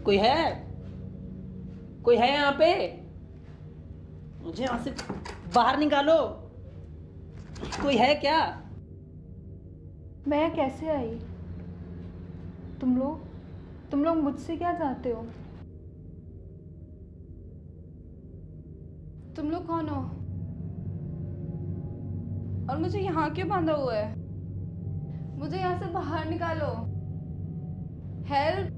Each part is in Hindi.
कोई है? कोई है यहाँ पे? मुझे यहाँ से बाहर निकालो। कोई है क्या? मैं यहाँ कैसे आई? तुम लोग मुझसे क्या चाहते हो? तुम लोग कौन हो? और मुझे यहाँ क्यों बांधा हुआ है? मुझे यहाँ से बाहर निकालो। हेल्प!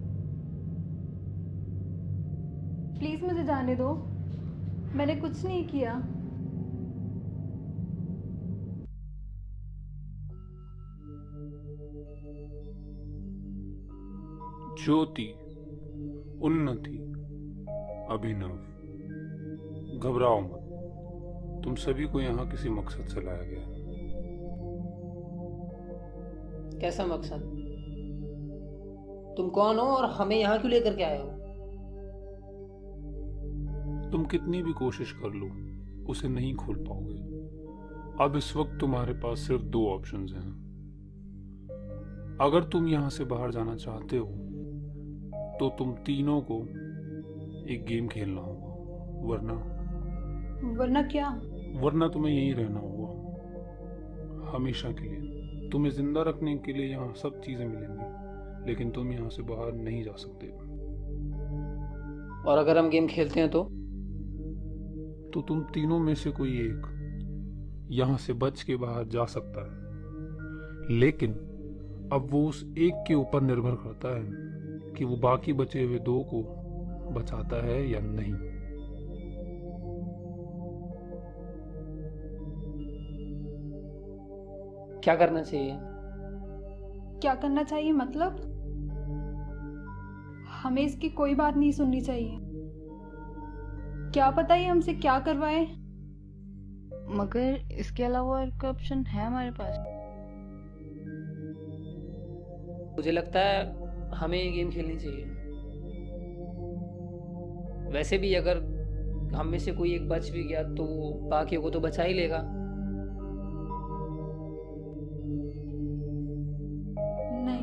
प्लीज मुझे जाने दो। मैंने कुछ नहीं किया। ज्योति, उन्नति, अभिनव, घबराओ मत। तुम सभी को यहाँ किसी मकसद से लाया गया है। कैसा मकसद? तुम कौन हो और हमें यहाँ क्यों लेकर के आए हो? तुम कितनी भी कोशिश कर लो, उसे नहीं खोल पाओगे। अब इस वक्त तुम्हारे पास सिर्फ दो ऑप्शंस हैं। अगर तुम यहाँ से बाहर जाना चाहते हो तो तुम तीनों को एक गेम खेलना होगा, वरना क्या? वरना तुम्हें यहीं रहना होगा हमेशा के लिए। तुम्हें जिंदा रखने के लिए यहाँ सब चीजें मिलेंगी, लेकिन तुम यहाँ से बाहर नहीं जा सकते। और अगर हम गेम खेलते हैं तो तुम तीनों में से कोई एक यहाँ से बच के बाहर जा सकता है, लेकिन अब वो उस एक के ऊपर निर्भर करता है कि वो बाकी बचे हुए दो को बचाता है या नहीं। क्या करना चाहिए? क्या करना चाहिए मतलब? हमें इसकी कोई बात नहीं सुननी चाहिए। क्या पता ये हमसे क्या करवाए। मगर इसके अलावा और कोई ऑप्शन है हमारे पास? मुझे लगता है हमें ये गेम खेलनी चाहिए। वैसे भी अगर हम में से कोई एक बच भी गया तो वो बाकियों को तो बचा ही लेगा। नहीं,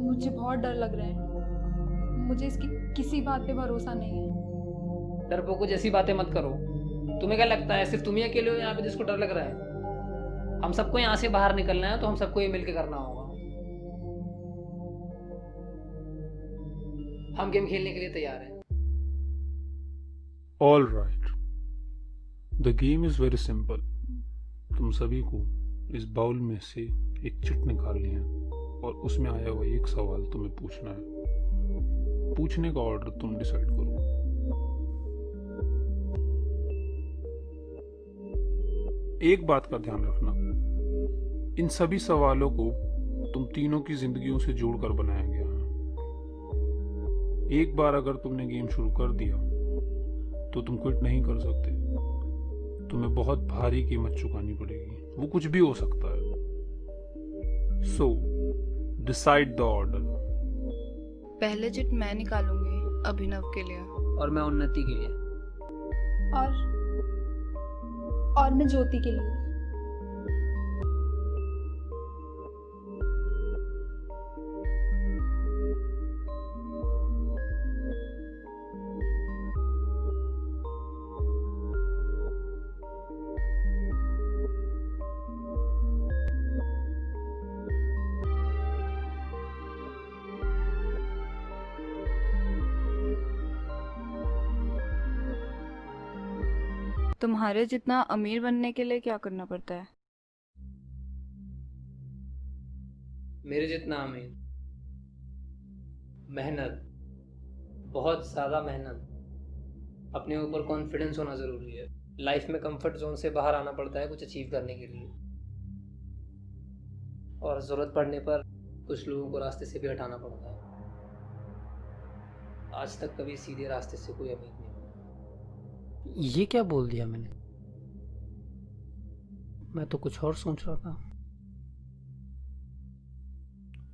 मुझे बहुत डर लग रहा है। मुझे इसकी किसी बात पे भरोसा नहीं है। डरपोकों जैसी बातें मत करो। तुम्हें क्या लगता है सिर्फ तुम ही अकेले हो यहाँ पे जिसको डर लग रहा है? हम सबको यहाँ से बाहर निकलना है तो हम सबको ये मिलके करना होगा। हम गेम खेलने के लिए तैयार हैं। All right, the game is very simple. तुम सभी को इस बाउल में से एक चिट निकालनी है और उसमें आया हुआ एक सवाल तुम्हें पूछना है। पूछने का ऑर्डर तुम डिसाइड करो। एक बात का ध्यान रखना, इन सभी सवालों को तुम तीनों की जिंदगियों से जोड़कर बनाया गया है। एक बार अगर तुमने गेम शुरू कर दिया तो तुम क्विट नहीं कर सकते। तुम्हें बहुत भारी कीमत चुकानी पड़ेगी, वो कुछ भी हो सकता है। So decide the order. पहले चिट मैं निकालूंगी अभिनव के लिए। और मैं उन्नति के लिए। और मैं ज्योति के लिए। तुम्हारे जितना अमीर बनने के लिए क्या करना पड़ता है? मेरे जितना अमीर? मेहनत, बहुत ज़्यादा मेहनत। अपने ऊपर कॉन्फिडेंस होना ज़रूरी है। लाइफ में कंफर्ट जोन से बाहर आना पड़ता है कुछ अचीव करने के लिए। और ज़रूरत पड़ने पर कुछ लोगों को रास्ते से भी हटाना पड़ता है। आज तक कभी सीधे रास्ते से कोई अमीर नहीं हुआ। ये क्या बोल दिया मैंने? मैं तो कुछ और सोच रहा था।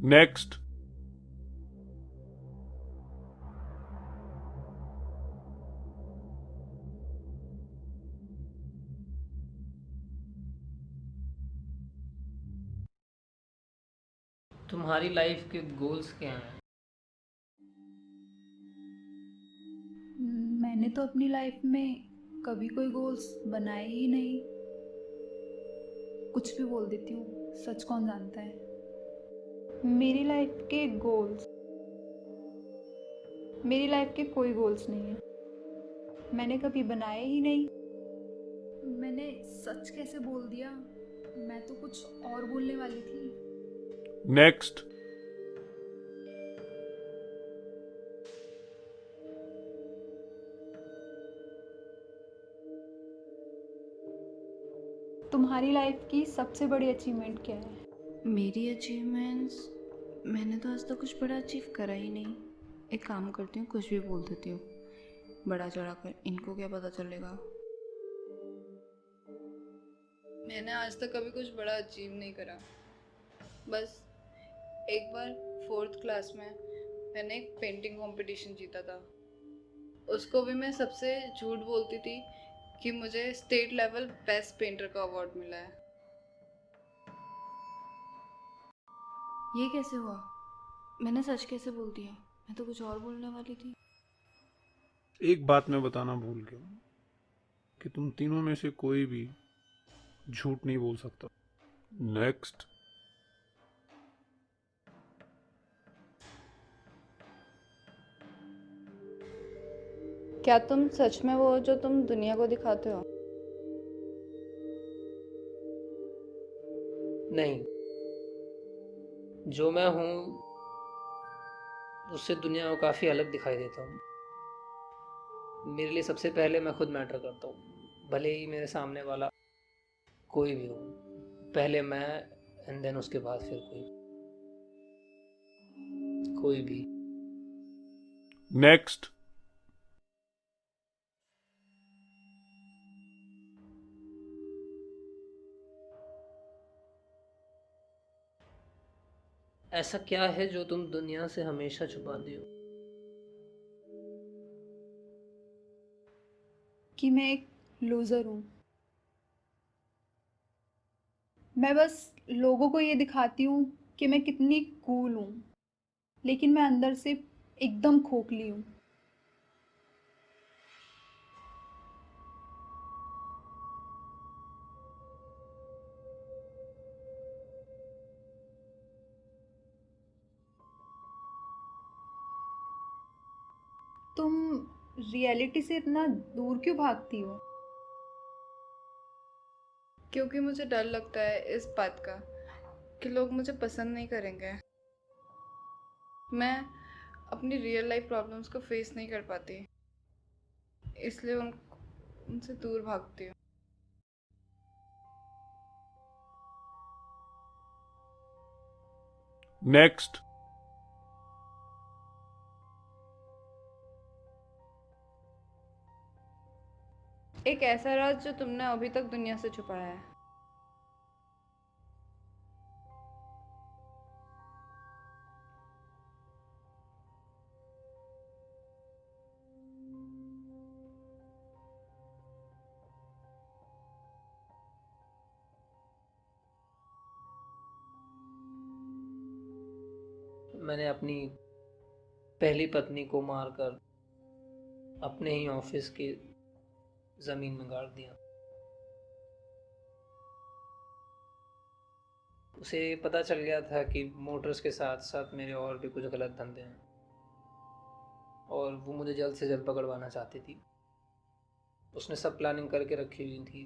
नेक्स्ट। तुम्हारी लाइफ के गोल्स क्या हैं? मैंने तो अपनी लाइफ में कभी कोई गोल्स बनाए ही नहीं। कुछ भी बोल देती हूँ, सच कौन जानता है। मेरी लाइफ के कोई गोल्स नहीं है। मैंने कभी बनाए ही नहीं। मैंने सच कैसे बोल दिया? मैं तो कुछ और बोलने वाली थी। नेक्स्ट। तुम्हारी लाइफ की सबसे बड़ी अचीवमेंट क्या है? मेरी अचीवमेंट्स, मैंने तो आज तक कुछ बड़ा अचीव करा ही नहीं। एक काम करती हूँ, कुछ भी बोल देती हूँ बड़ा चढ़ा कर। इनको क्या पता चलेगा। मैंने आज तक कभी कुछ बड़ा अचीव नहीं करा। बस एक बार 4th क्लास में मैंने एक पेंटिंग कंपटीशन जीता था। उसको भी मैं सबसे झूठ बोलती थी कि मुझे स्टेट लेवल बेस्ट पेंटर का अवार्ड मिला है। ये कैसे हुआ? मैंने सच कैसे बोल दिया? मैं तो कुछ और बोलने वाली थी। एक बात मैं बताना भूल गया कि तुम तीनों में से कोई भी झूठ नहीं बोल सकता। नेक्स्ट। क्या तुम सच में वो हो जो तुम दुनिया को दिखाते हो? नहीं, जो मैं हूँ उससे दुनिया को काफ़ी अलग दिखाई देता हूँ। मेरे लिए सबसे पहले मैं खुद मैटर करता हूँ, भले ही मेरे सामने वाला कोई भी हो। पहले मैं एंड देन उसके बाद फिर कोई भी। नेक्स्ट। ऐसा क्या है जो तुम दुनिया से हमेशा छुपाती हो? कि मैं एक लूज़र हूँ। मैं बस लोगों को ये दिखाती हूँ कि मैं कितनी कूल हूँ, लेकिन मैं अंदर से एकदम खोखली हूँ। तुम रियलिटी से इतना दूर क्यों भागती हो? क्योंकि मुझे डर लगता है इस बात का कि लोग मुझे पसंद नहीं करेंगे। मैं अपनी रियल लाइफ प्रॉब्लम्स को फेस नहीं कर पाती, इसलिए उनसे दूर भागती हूँ। नेक्स्ट। एक ऐसा राज जो तुमने अभी तक दुनिया से छुपाया है। मैंने अपनी पहली पत्नी को मारकर अपने ही ऑफिस की ज़मीन में गाड़ दिया। उसे पता चल गया था कि मोटर्स के साथ साथ मेरे और भी कुछ गलत धंधे हैं और वो मुझे जल्द से जल्द पकड़वाना चाहती थी। उसने सब प्लानिंग करके रखी हुई थी,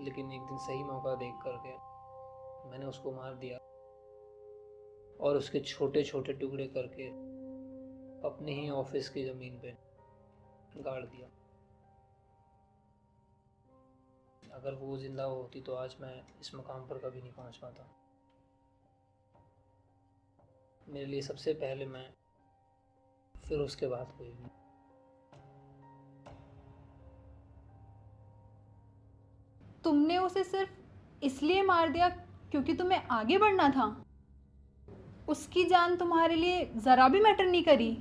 लेकिन एक दिन सही मौका देख करके मैंने उसको मार दिया और उसके छोटे छोटे टुकड़े करके अपने ही ऑफिस की ज़मीन पे गाड़ दिया। अगर वो जिंदा होती तो आज मैं इस मुकाम पर कभी नहीं पहुंच पाता। मेरे लिए सबसे पहले मैं, फिर उसके बाद कोई भी। तुमने उसे सिर्फ इसलिए मार दिया क्योंकि तुम्हें आगे बढ़ना था? उसकी जान तुम्हारे लिए ज़रा भी मैटर नहीं करी?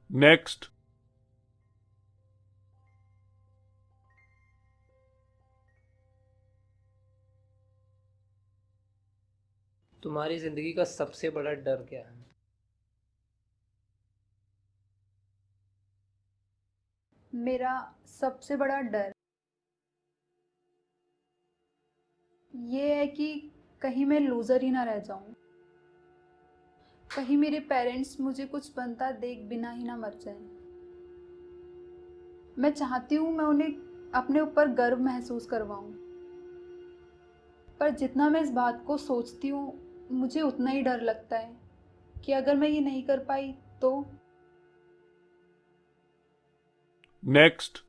नेक्स्ट। तुम्हारी ज़िंदगी का सबसे बड़ा डर क्या है? मेरा सबसे बड़ा डर ये है कि कहीं मैं लूज़र ही ना रह जाऊं। कहीं मेरे पेरेंट्स मुझे कुछ बनता देख बिना ही ना मर जाएं। मैं चाहती हूँ मैं उन्हें अपने ऊपर गर्व महसूस करवाऊं, पर जितना मैं इस बात को सोचती हूँ मुझे उतना ही डर लगता है कि अगर मैं ये नहीं कर पाई तो। नेक्स्ट।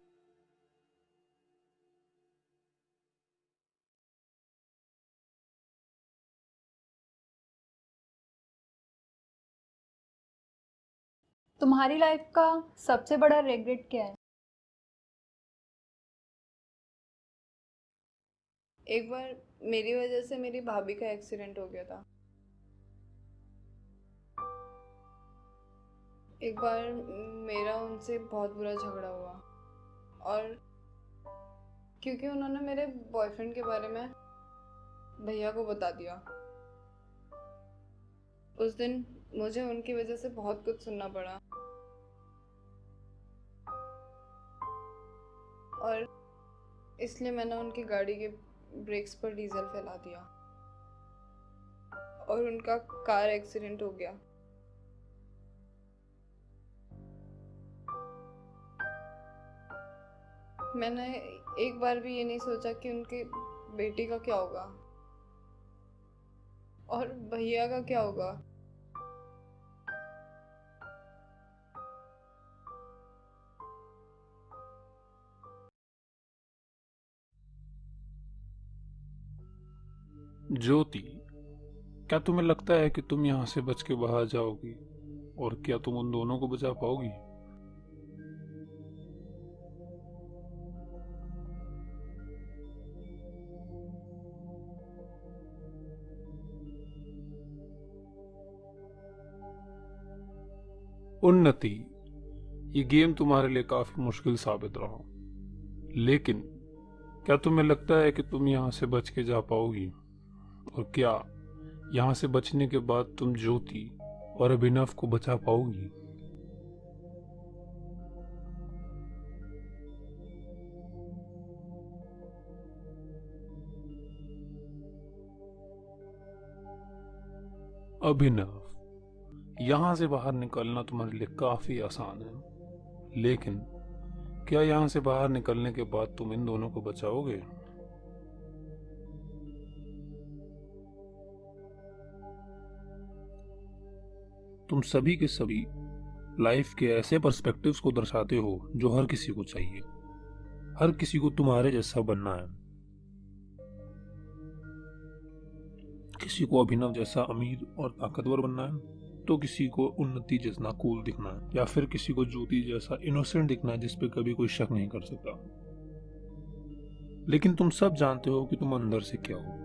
तुम्हारी लाइफ का सबसे बड़ा रिग्रेट क्या है? एक बार मेरी वजह से मेरी भाभी का एक्सीडेंट हो गया था। एक बार मेरा उनसे बहुत बुरा झगड़ा हुआ, और क्योंकि उन्होंने मेरे बॉयफ्रेंड के बारे में भैया को बता दिया, उस दिन मुझे उनकी वजह से बहुत कुछ सुनना पड़ा। और इसलिए मैंने उनकी गाड़ी के ब्रेक्स पर डीजल फैला दिया और उनका कार एक्सीडेंट हो गया। मैंने एक बार भी ये नहीं सोचा कि उनके बेटी का क्या होगा और भैया का क्या होगा। ज्योति, क्या तुम्हें लगता है कि तुम यहाँ से बच के बाहर जाओगी, और क्या तुम उन दोनों को बचा पाओगी? उन्नति, ये गेम तुम्हारे लिए काफी मुश्किल साबित रहा, लेकिन क्या तुम्हें लगता है कि तुम यहाँ से बच के जा पाओगी? और क्या यहाँ से बचने के बाद तुम ज्योति और अभिनव को बचा पाओगी? अभिनव, यहाँ से बाहर निकलना तुम्हारे लिए काफी आसान है, लेकिन क्या यहाँ से बाहर निकलने के बाद तुम इन दोनों को बचाओगे? तुम सभी के सभी लाइफ के ऐसे पर्सपेक्टिव्स को दर्शाते हो जो हर किसी को चाहिए। हर किसी को तुम्हारे जैसा बनना है। किसी को अभिनव जैसा अमीर और ताकतवर बनना है, तो किसी को उन्नति जैसा कूल दिखना है, या फिर किसी को ज्योति जैसा इनोसेंट दिखना है जिस पे कभी कोई शक नहीं कर सकता। लेकिन तुम सब जानते हो कि तुम अंदर से क्या हो।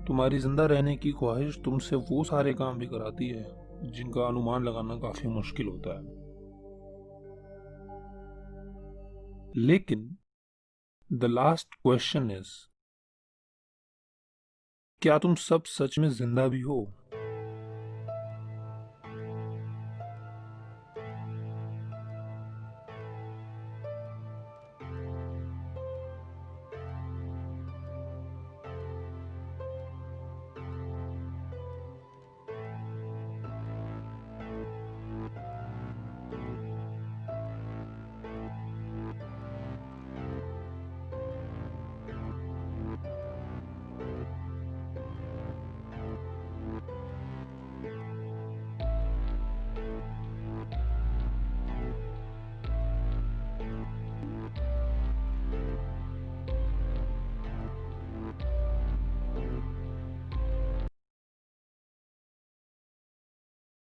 तुम्हारी जिंदा रहने की ख्वाहिश तुमसे वो सारे काम भी कराती है जिनका अनुमान लगाना काफी मुश्किल होता है। लेकिन द लास्ट क्वेश्चन इज, क्या तुम सब सच में जिंदा भी हो?